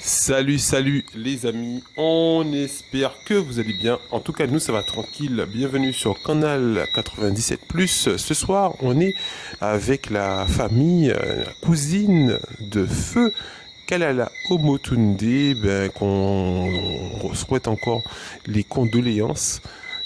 Salut, salut les amis, on espère que vous allez bien. En tout cas, nous ça va tranquille. Bienvenue sur Canal 97+. Ce soir, on est avec la famille, la cousine de feu Kalala Omotunde, qu'on souhaite encore les condoléances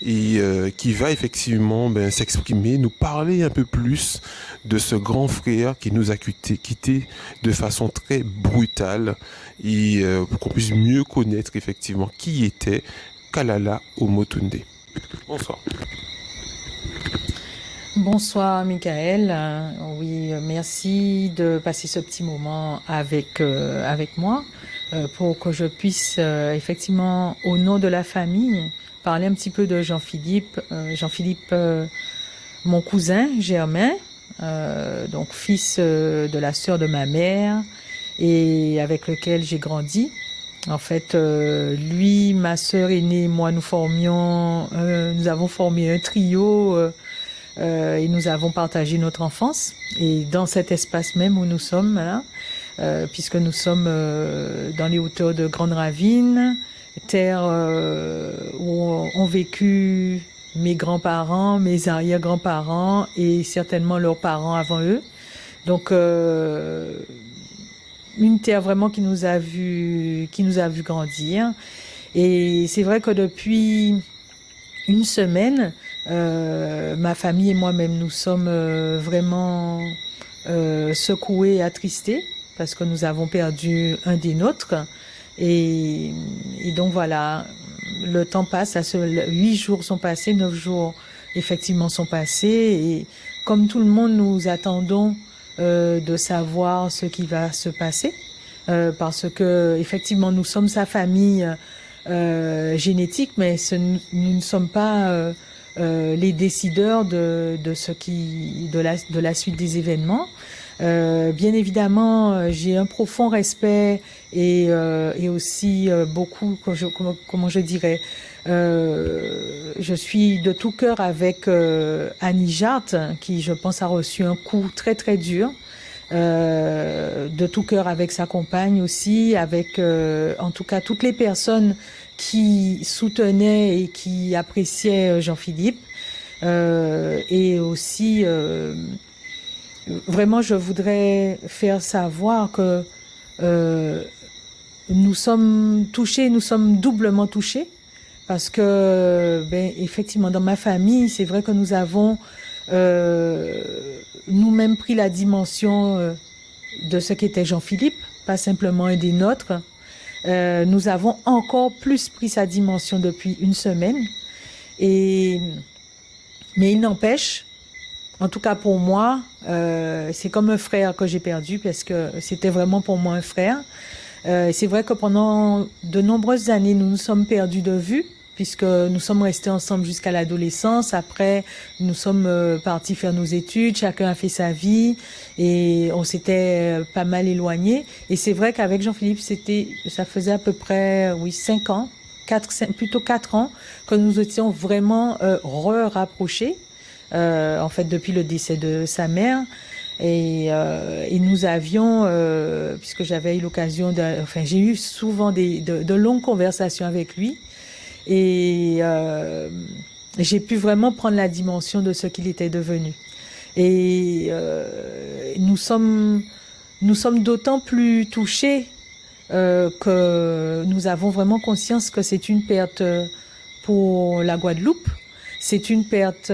et qui va effectivement s'exprimer, nous parler un peu plus de ce grand frère qui nous a quitté de façon très brutale et pour qu'on puisse mieux connaître effectivement qui était Kalala Omotunde. Bonsoir. Bonsoir Michael. Oui, merci de passer ce petit moment avec moi pour que je puisse effectivement, au nom de la famille, parler un petit peu de Jean-Philippe. Jean-Philippe, mon cousin Germain, donc fils de la sœur de ma mère et avec lequel j'ai grandi. En fait, lui, ma sœur aînée, moi, nous avons formé un trio. Et nous avons partagé notre enfance. Et dans cet espace même où nous sommes, là, puisque nous sommes dans les hauteurs de Grande Ravine, terre où ont vécu mes grands-parents, mes arrière-grands-parents et certainement leurs parents avant eux. Donc, une terre vraiment qui nous a vu grandir. Et c'est vrai que depuis une semaine, ma famille et moi-même, nous sommes vraiment secoués et attristés parce que nous avons perdu un des nôtres. Et, et donc voilà, le temps passe, 8 jours sont passés, 9 jours effectivement sont passés. Et comme tout le monde, nous attendons de savoir ce qui va se passer. Parce que effectivement, nous sommes sa famille génétique, mais nous ne sommes pas les décideurs de la suite des événements. Bien évidemment, j'ai un profond respect et aussi beaucoup, comment je dirais, je suis de tout cœur avec Annie Jart, qui, je pense, a reçu un coup très très dur. De tout cœur avec sa compagne aussi, avec en tout cas toutes les personnes qui soutenaient et qui appréciaient Jean-Philippe. Et aussi, vraiment, je voudrais faire savoir que nous sommes touchés, nous sommes doublement touchés, parce que, effectivement, dans ma famille, c'est vrai que nous avons nous-mêmes pris la dimension de ce qu'était Jean-Philippe, pas simplement un des nôtres. Nous avons encore plus pris sa dimension depuis une semaine. Mais il n'empêche, en tout cas pour moi, c'est comme un frère que j'ai perdu parce que c'était vraiment pour moi un frère. C'est vrai que pendant de nombreuses années, nous nous sommes perdus de vue puisque nous sommes restés ensemble jusqu'à l'adolescence. Après, nous sommes partis faire nos études, chacun a fait sa vie et on s'était pas mal éloignés. Et c'est vrai qu'avec Jean-Philippe, ça faisait à peu près, oui, 5 ans, plutôt 4 ans, que nous étions vraiment rapprochés, en fait, depuis le décès de sa mère. Et nous avions, puisque j'avais eu l'occasion j'ai eu souvent de longues conversations avec lui. Et j'ai pu vraiment prendre la dimension de ce qu'il était devenu. Et nous sommes d'autant plus touchés que nous avons vraiment conscience que c'est une perte pour la Guadeloupe, c'est une perte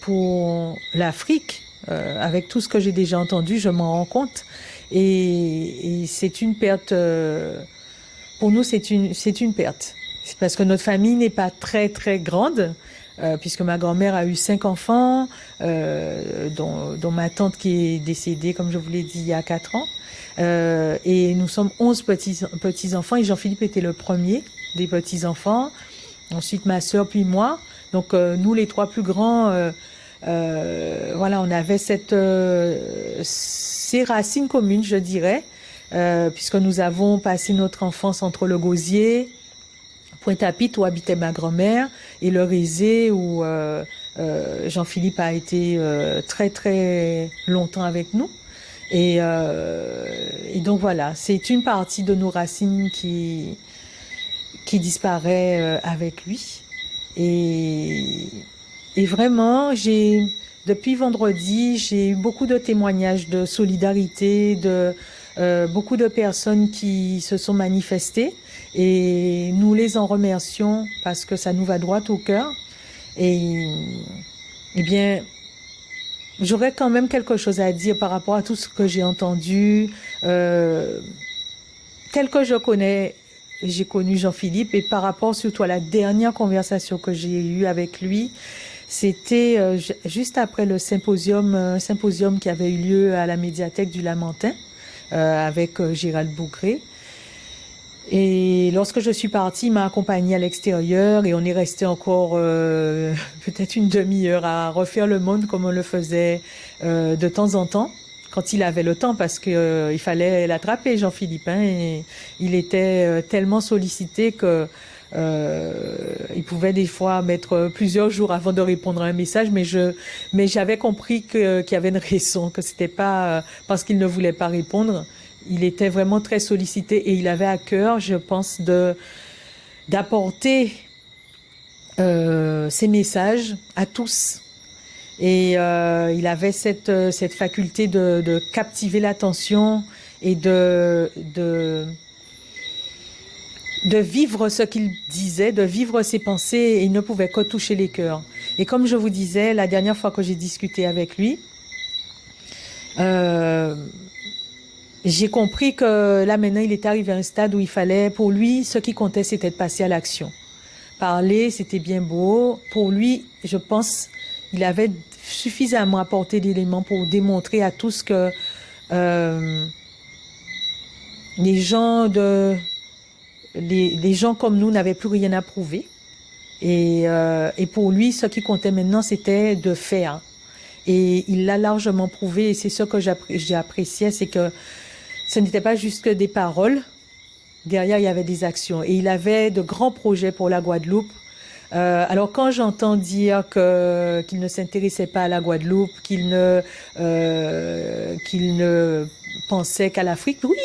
pour l'Afrique. Avec tout ce que j'ai déjà entendu, je m'en rends compte. Et c'est une perte, pour nous, c'est une perte. C'est parce que notre famille n'est pas très, très grande, puisque ma grand-mère a eu 5 enfants, dont ma tante qui est décédée, comme je vous l'ai dit, il y a 4 ans. Et nous sommes 11 petits-enfants, et Jean-Philippe était le premier des petits-enfants. Ensuite, ma sœur, puis moi. Donc, nous, les 3 plus grands, voilà, on avait ces racines communes, je dirais, puisque nous avons passé notre enfance entre le Gosier, Pointe-à-Pitre où habitait ma grand-mère et le Rézé où Jean-Philippe a été très très longtemps avec nous. Et donc voilà, c'est une partie de nos racines qui disparaît avec lui. Et, et vraiment, depuis vendredi, j'ai eu beaucoup de témoignages de solidarité, beaucoup de personnes qui se sont manifestées. Et nous les en remercions parce que ça nous va droit au cœur. Et, eh bien, j'aurais quand même quelque chose à dire par rapport à tout ce que j'ai entendu. Tel que j'ai connu Jean-Philippe, et par rapport surtout à la dernière conversation que j'ai eue avec lui, c'était juste après le symposium qui avait eu lieu à la médiathèque du Lamentin avec Gérald Bougré. Et lorsque je suis partie, il m'a accompagnée à l'extérieur et on est resté encore peut-être une demi-heure à refaire le monde comme on le faisait de temps en temps, quand il avait le temps, parce que il fallait l'attraper, Jean-Philippe. Hein, et il était tellement sollicité que il pouvait des fois mettre plusieurs jours avant de répondre à un message, mais j'avais compris qu'il y avait une raison, que c'était pas parce qu'il ne voulait pas répondre. Il était vraiment très sollicité et il avait à cœur, je pense, d'apporter ces messages à tous. Et il avait cette faculté de captiver l'attention et de vivre ce qu'il disait, de vivre ses pensées, et il ne pouvait que toucher les cœurs. Et comme je vous disais, la dernière fois que j'ai discuté avec lui, j'ai compris que là maintenant il était arrivé à un stade où il fallait, pour lui, ce qui comptait c'était de passer à l'action. Parler, c'était bien beau. Pour lui, je pense, il avait suffisamment apporté d'éléments pour démontrer à tous que les gens comme nous n'avaient plus rien à prouver. Et pour lui, ce qui comptait maintenant, c'était de faire. Et il l'a largement prouvé. Et c'est ce que j'ai apprécié, c'est que ce n'était pas juste que des paroles. Derrière, il y avait des actions. Et il avait de grands projets pour la Guadeloupe. Alors quand j'entends dire qu'il ne s'intéressait pas à la Guadeloupe, qu'il ne pensait qu'à l'Afrique, oui,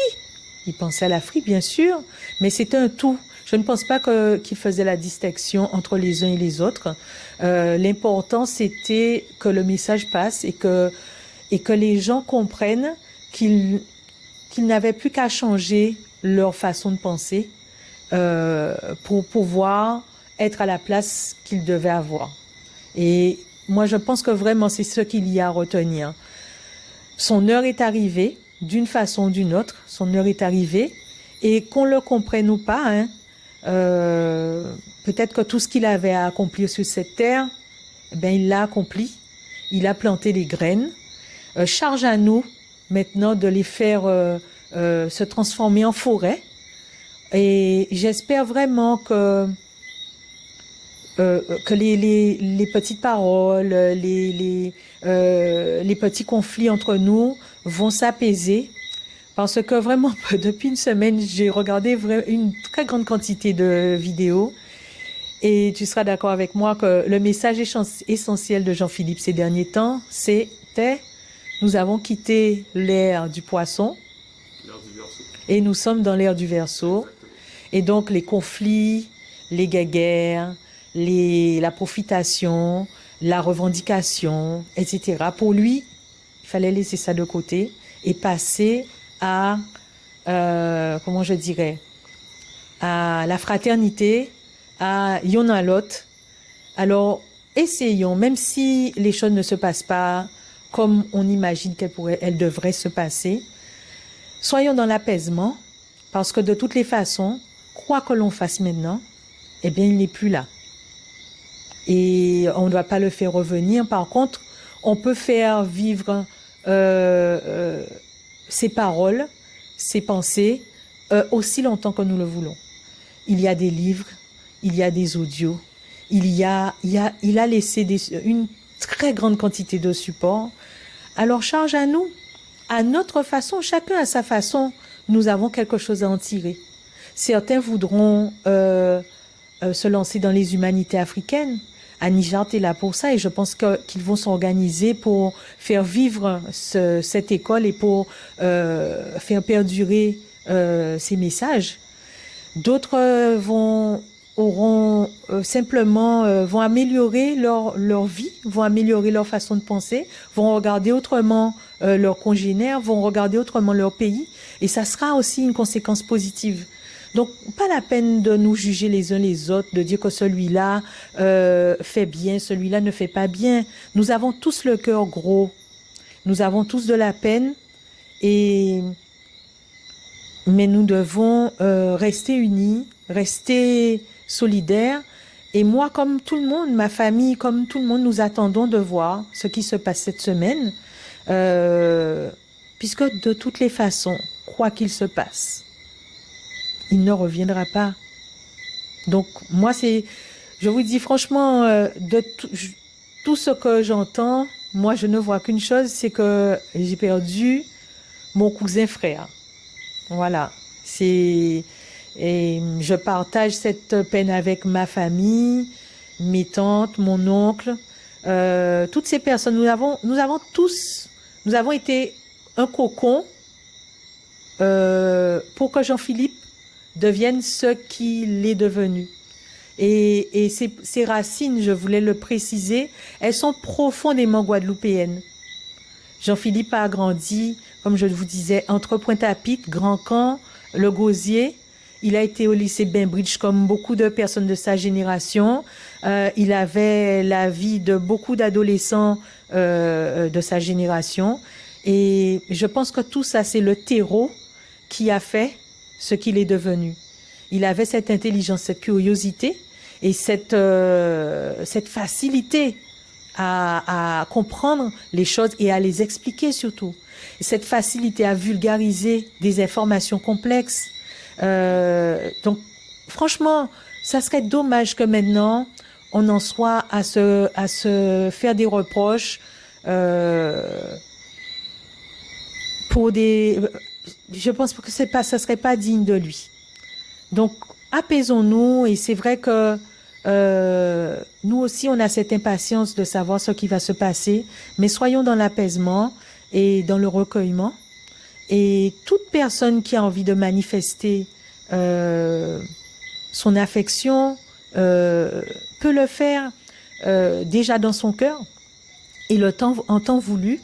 il pensait à l'Afrique, bien sûr, mais c'était un tout. Je ne pense pas qu'il faisait la distinction entre les uns et les autres. L'important, c'était que le message passe et que les gens comprennent qu'ils n'avaient plus qu'à changer leur façon de penser pour pouvoir être à la place qu'ils devaient avoir. Et moi, je pense que vraiment, c'est ce qu'il y a à retenir. Son heure est arrivée, d'une façon ou d'une autre, son heure est arrivée, et qu'on le comprenne ou pas, hein, peut-être que tout ce qu'il avait à accomplir sur cette terre, il l'a accompli, il a planté les graines. Charge à nous maintenant de les faire se transformer en forêt. Et j'espère vraiment que les petites paroles, les petits conflits entre nous vont s'apaiser. Parce que vraiment, depuis une semaine, j'ai regardé une très grande quantité de vidéos. Et tu seras d'accord avec moi que le message essentiel de Jean-Philippe ces derniers temps, c'était: nous avons quitté l'ère du poisson et nous sommes dans l'ère du Verseau. Et donc les conflits, les guerres, la profitation, la revendication, etc. Pour lui, il fallait laisser ça de côté et passer à, comment je dirais, à la fraternité, à y'en a l'autre. Alors, essayons, même si les choses ne se passent pas comme on imagine qu'elles devraient se passer, soyons dans l'apaisement, parce que de toutes les façons, quoi que l'on fasse maintenant, eh bien, il n'est plus là. Et on ne doit pas le faire revenir. Par contre, on peut faire vivre ses paroles, ses pensées, aussi longtemps que nous le voulons. Il y a des livres, il y a des audios, il a laissé une très grande quantité de supports. Alors charge à nous, à notre façon, chacun à sa façon, nous avons quelque chose à en tirer. Certains voudront se lancer dans les humanités africaines. Anijart est là pour ça et je pense qu'ils vont s'organiser pour faire vivre cette école et pour faire perdurer ces messages. D'autres vont améliorer leur vie, vont améliorer leur façon de penser, vont regarder autrement leurs congénères, vont regarder autrement leur pays et ça sera aussi une conséquence positive. Donc, pas la peine de nous juger les uns les autres, de dire que celui-là fait bien, celui-là ne fait pas bien. Nous avons tous le cœur gros, nous avons tous de la peine, mais nous devons rester unis, rester solidaires. Et moi, comme tout le monde, ma famille, comme tout le monde, nous attendons de voir ce qui se passe cette semaine, puisque de toutes les façons, quoi qu'il se passe, il ne reviendra pas. Donc, moi, je vous dis franchement, de tout ce que j'entends, moi, je ne vois qu'une chose, c'est que j'ai perdu mon cousin frère. Voilà. Et je partage cette peine avec ma famille, mes tantes, mon oncle, toutes ces personnes. Nous avons été un cocon pour que Jean-Philippe devienne ce qu'il est devenu. Et ces racines, je voulais le préciser, elles sont profondément guadeloupéennes. Jean-Philippe a grandi, comme je vous disais, entre Pointe-à-Pitre, Grand-Camp, Le Gosier. Il a été au lycée Bainbridge comme beaucoup de personnes de sa génération. Il avait la vie de beaucoup d'adolescents de sa génération. Et je pense que tout ça, c'est le terreau qui a fait ce qu'il est devenu. Il avait cette intelligence, cette curiosité et cette facilité à comprendre les choses et à les expliquer surtout. Et cette facilité à vulgariser des informations complexes. Donc, franchement, ça serait dommage que maintenant, on en soit à se faire des reproches pour des... Je pense que ça serait pas digne de lui. Donc, apaisons-nous et c'est vrai que nous aussi, on a cette impatience de savoir ce qui va se passer, mais soyons dans l'apaisement et dans le recueillement. Et toute personne qui a envie de manifester son affection peut le faire déjà dans son cœur et en temps voulu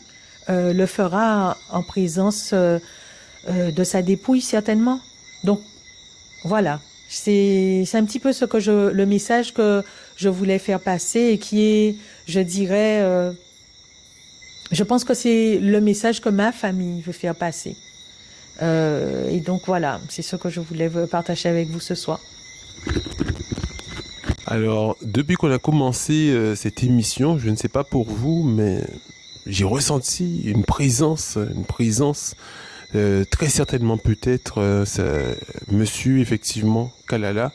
le fera en présence de sa dépouille certainement. Donc voilà, c'est un petit peu le message que je voulais faire passer et qui est, je dirais, je pense que c'est le message que ma famille veut faire passer. Et donc voilà, c'est ce que je voulais partager avec vous ce soir. Alors, depuis qu'on a commencé cette émission, je ne sais pas pour vous, mais j'ai ressenti une présence très certainement peut-être monsieur effectivement Kalala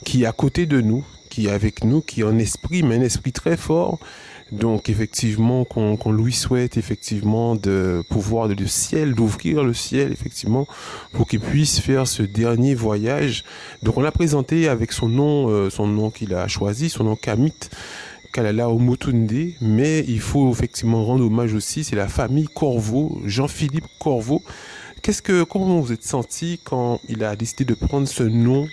qui est à côté de nous, qui est avec nous, qui est en esprit, mais un esprit très fort. Donc effectivement qu'on lui souhaite effectivement de pouvoir d'ouvrir le ciel effectivement pour qu'il puisse faire ce dernier voyage. Donc on l'a présenté avec son nom qu'il a choisi, son nom Kamit Kalala Omotunde, mais il faut effectivement rendre hommage aussi, c'est la famille Corveau, Jean-Philippe Corveau. Comment vous êtes senti quand il a décidé de prendre ce nom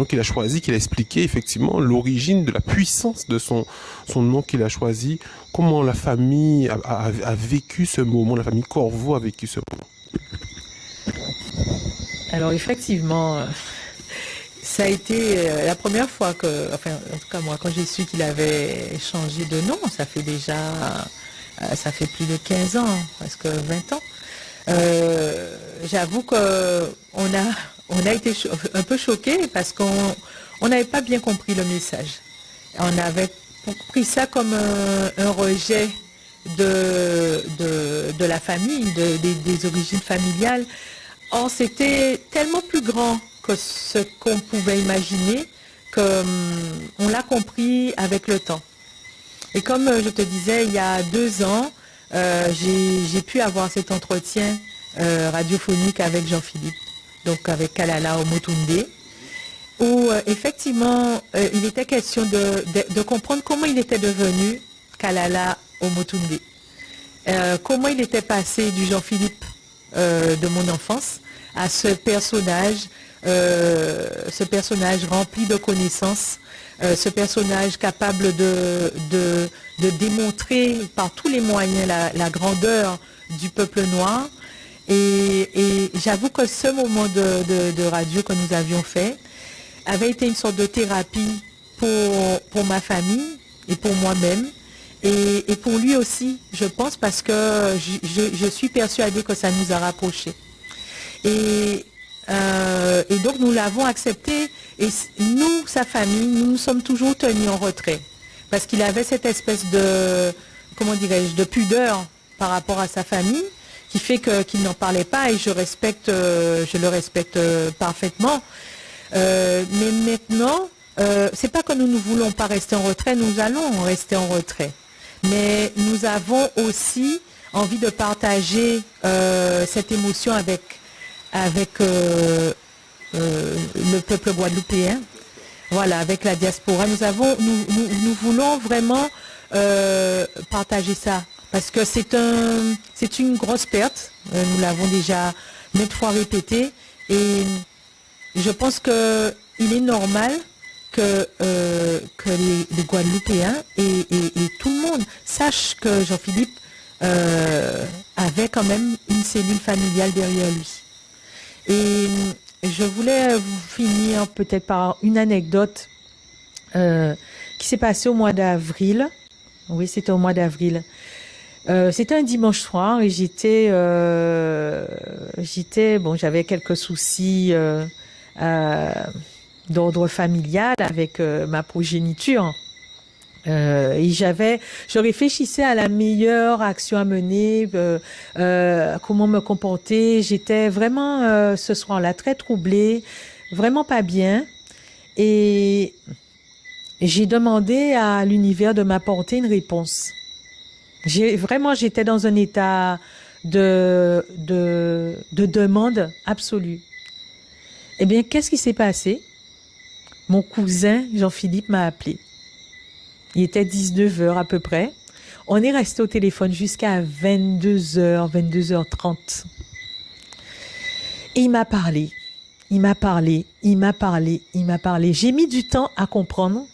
qu'il a choisi, qu'il a expliqué effectivement l'origine de la puissance de son nom qu'il a choisi, comment la famille a vécu ce moment, la famille Corveau a vécu ce moment? Alors effectivement, ça a été la première fois en tout cas moi, quand j'ai su qu'il avait changé de nom, ça fait plus de 15 ans, presque 20 ans. J'avoue que on a été un peu choqués parce qu'on n'avait pas bien compris le message. On avait pris ça comme un rejet de la famille, des origines familiales. Or, c'était tellement plus grand que ce qu'on pouvait imaginer qu'on l'a compris avec le temps. Et comme je te disais, il y a 2 ans, j'ai pu avoir cet entretien radiophonique avec Jean-Philippe, donc avec Kalala Omotunde, où effectivement, il était question de comprendre comment il était devenu Kalala Omotunde. Comment il était passé du Jean-Philippe de mon enfance à ce personnage rempli de connaissances, ce personnage capable de démontrer par tous les moyens la grandeur du peuple noir. Et j'avoue que ce moment de radio que nous avions fait avait été une sorte de thérapie pour ma famille et pour moi-même. Et pour lui aussi, je pense, parce que je suis persuadée que ça nous a rapprochés. Et donc nous l'avons accepté. Et nous, sa famille, nous nous sommes toujours tenus en retrait. Parce qu'il avait cette espèce de, comment dirais-je, de pudeur par rapport à sa famille, qui fait qu'il n'en parlait pas, et je le respecte parfaitement. Mais maintenant, c'est pas que nous ne voulons pas rester en retrait, nous allons rester en retrait. Mais nous avons aussi envie de partager cette émotion avec le peuple guadeloupéen, voilà, avec la diaspora. Nous voulons vraiment partager ça, parce que c'est une grosse perte. Nous l'avons déjà maintes fois répété, et je pense que il est normal que les Guadeloupéens et tout le monde sachent que Jean-Philippe avait quand même une cellule familiale derrière lui. Et je voulais vous finir peut-être par une anecdote qui s'est passée au mois d'avril. Oui, c'était au mois d'avril. C'était un dimanche soir et j'avais quelques soucis d'ordre familial avec ma progéniture. Et je réfléchissais à la meilleure action à mener, comment me comporter. J'étais vraiment ce soir-là très troublée, vraiment pas bien. Et j'ai demandé à l'univers de m'apporter une réponse. J'étais dans un état de demande absolue. Eh bien, qu'est-ce qui s'est passé? Mon cousin Jean-Philippe m'a appelé. Il était 19h à peu près. On est resté au téléphone jusqu'à 22h, 22h30. Et il m'a parlé. J'ai mis du temps à comprendre.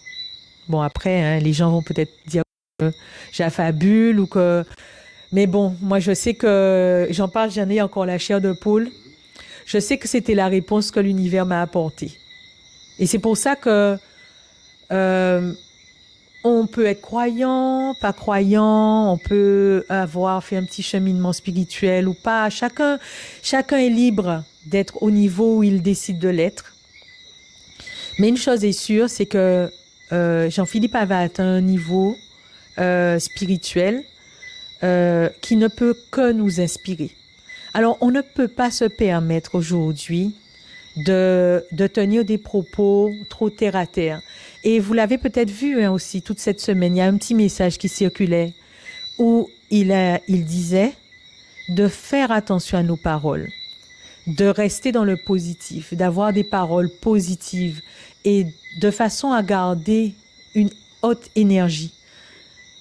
Bon, après, hein, les gens vont peut-être dire que j'affabule ou que... Mais bon, moi, je sais que... j'en ai encore la chair de poule. Je sais que c'était la réponse que l'univers m'a apportée. Et c'est pour ça que... on peut être croyant, pas croyant, on peut avoir fait un petit cheminement spirituel ou pas. Chacun est libre d'être au niveau où il décide de l'être. Mais une chose est sûre, c'est que Jean-Philippe avait atteint un niveau spirituel qui ne peut que nous inspirer. Alors, on ne peut pas se permettre aujourd'hui de tenir des propos trop terre à terre. Et vous l'avez peut-être vu hein, aussi toute cette semaine, il y a un petit message qui circulait où il disait de faire attention à nos paroles, de rester dans le positif, d'avoir des paroles positives et de façon à garder une haute énergie.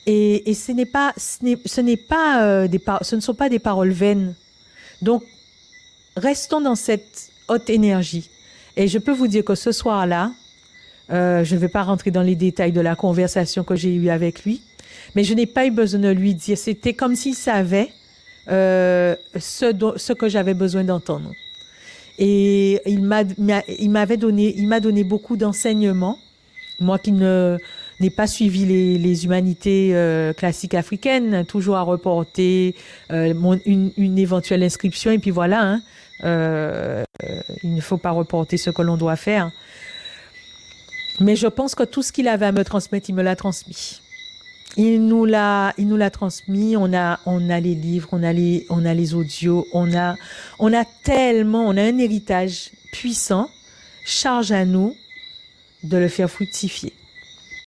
Et ce ne sont pas des paroles vaines. Donc, restons dans cette haute énergie. Et je peux vous dire que ce soir-là, je ne vais pas rentrer dans les détails de la conversation que j'ai eue avec lui, mais je n'ai pas eu besoin de lui dire. C'était comme s'il savait ce que j'avais besoin d'entendre. Et il m'a donné beaucoup d'enseignements. Moi qui n'ai pas suivi les humanités classiques africaines, toujours à reporter une éventuelle inscription, et puis voilà, hein, il ne faut pas reporter ce que l'on doit faire. Mais je pense que tout ce qu'il avait à me transmettre, il me l'a transmis. Il nous l'a transmis. On a les livres, on a les audios, on a un héritage puissant. Charge à nous de le faire fructifier.